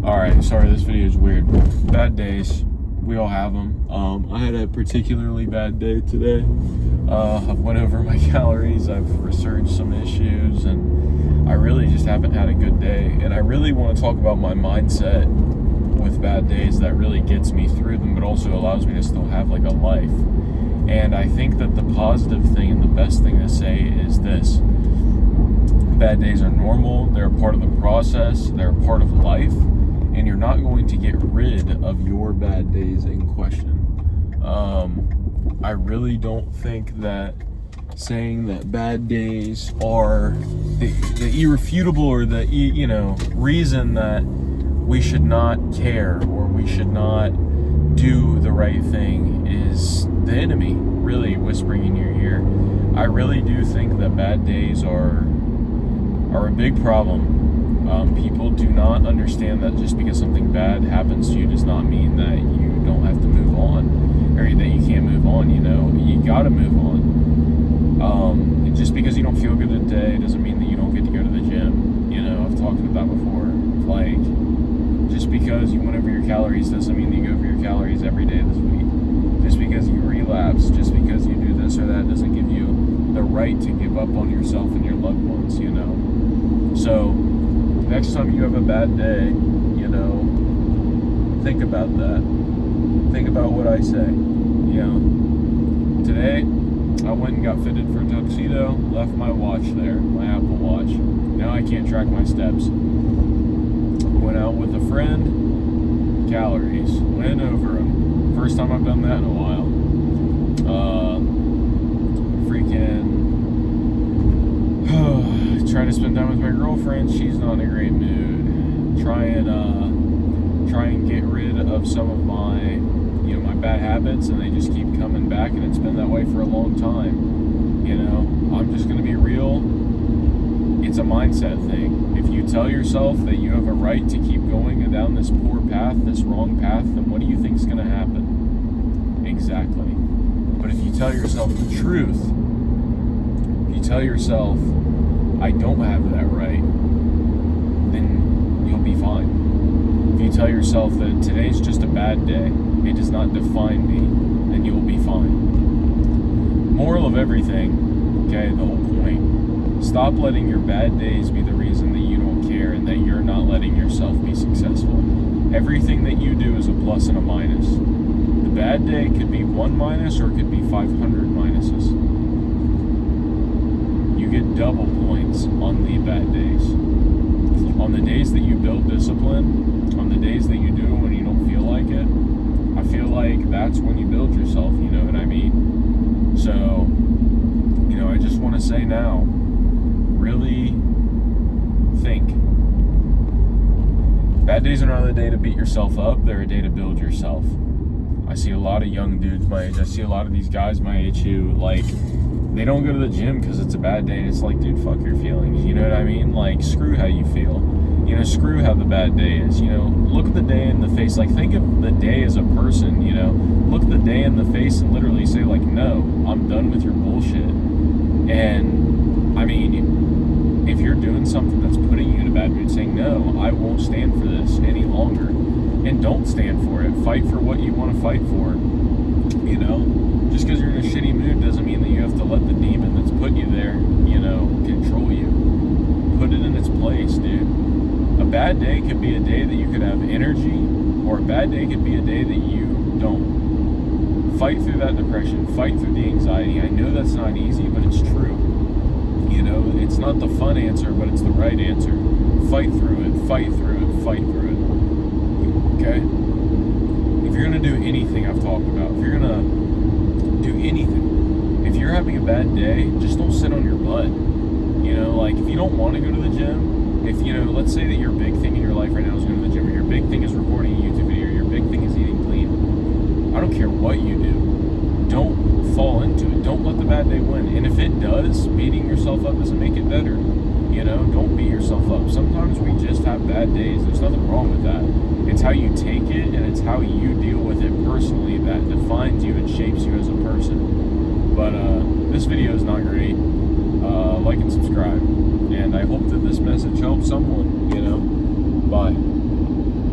Alright, sorry, this video is weird. Bad days. We all have them. I had a particularly bad day today. I've went over my calories, I've researched some issues, and I really just haven't had a good day. And I really want to talk about my mindset with bad days that really gets me through them, but also allows me to still have like a life. And I think that the positive thing and the best thing to say is this: bad days are normal, they're a part of the process, they're a part of life, and you're not going to get rid of your bad days in question. I really don't think that saying that bad days are the irrefutable or the reason that we should not care or we should not do the right thing is the enemy really whispering in your ear. I really do think that bad days are a big problem. People do not understand that just because something bad happens to you does not mean that you don't have to move on, or that you can't move on. You gotta move on. Just because you don't feel good today doesn't mean that you don't get to go to the gym. I've talked about that before. Like, just because you went over your calories doesn't mean that you go over your calories every day this week. Just because you relapse, just because you do this or that doesn't give you the right to give up on yourself and your loved ones, So, next time you have a bad day, think about that. Think about what I say. Today, I went and got fitted for a tuxedo, left my watch there, my Apple Watch. Now I can't track my steps. Went out with a friend, calories, went over them. First time I've done that in a while. Trying to spend time with my girlfriend. She's not in a great mood. Try and get rid of some of my my bad habits, and they just keep coming back, and it's been that way for a long time. I'm just gonna be real. It's a mindset thing. If you tell yourself that you have a right to keep going down this poor path, this wrong path, then what do you think is gonna happen? Exactly. But if you tell yourself the truth, if you tell yourself, I don't have that right, then you'll be fine. If you tell yourself that today's just a bad day, it does not define me, then you will be fine. Moral of everything, okay, the whole point: stop letting your bad days be the reason that you don't care and that you're not letting yourself be successful. Everything that you do is a plus and a minus. The bad day could be 1 minus, or it could be 500 minuses. You get double points on the bad days. On the days that you build discipline, on the days that you do it when you don't feel like it, I feel like that's when you build yourself, you know what I mean? So, I just want to say now, really think. Bad days are not a day to beat yourself up, they're a day to build yourself. I see a lot of young dudes my age, I see a lot of these guys my age who, they don't go to the gym because it's a bad day, and it's like, dude, fuck your feelings, you know what I mean? Screw how you feel. Screw how the bad day is, look at the day in the face. Think of the day as a person, look at the day in the face and literally say, no, I'm done with your bullshit. And, if you're doing something that's putting you in a bad mood, saying, no, I won't stand for this any longer, and don't stand for it. Fight for what you want to fight for, Just because you're in a shitty mood doesn't mean that you have to let the demon that's put you there, control you. Put it in its place, dude. A bad day could be a day that you could have energy, or a bad day could be a day that you don't. Fight through that depression. Fight through the anxiety. I know that's not easy, but it's true. It's not the fun answer, but it's the right answer. Fight through it. Fight through it. Fight through it. Okay? If you're going to do anything I've talked about, if you're going to do anything, if you're having a bad day, just don't sit on your butt. If you don't want to go to the gym, if, let's say that your big thing in your life right now is going to the gym, or your big thing is recording a YouTube video, or your big thing is eating clean, I don't care what you do. Don't fall into it. Don't let the bad day win. And if it does, beating yourself up doesn't make it better. Don't beat yourself up. Sometimes we just have bad days. There's nothing wrong with that. It's how you take it, and it's how you deal with it personally that defines you and shapes you as a person. But this video is not great. Like and subscribe. And I hope that this message helps someone, Bye.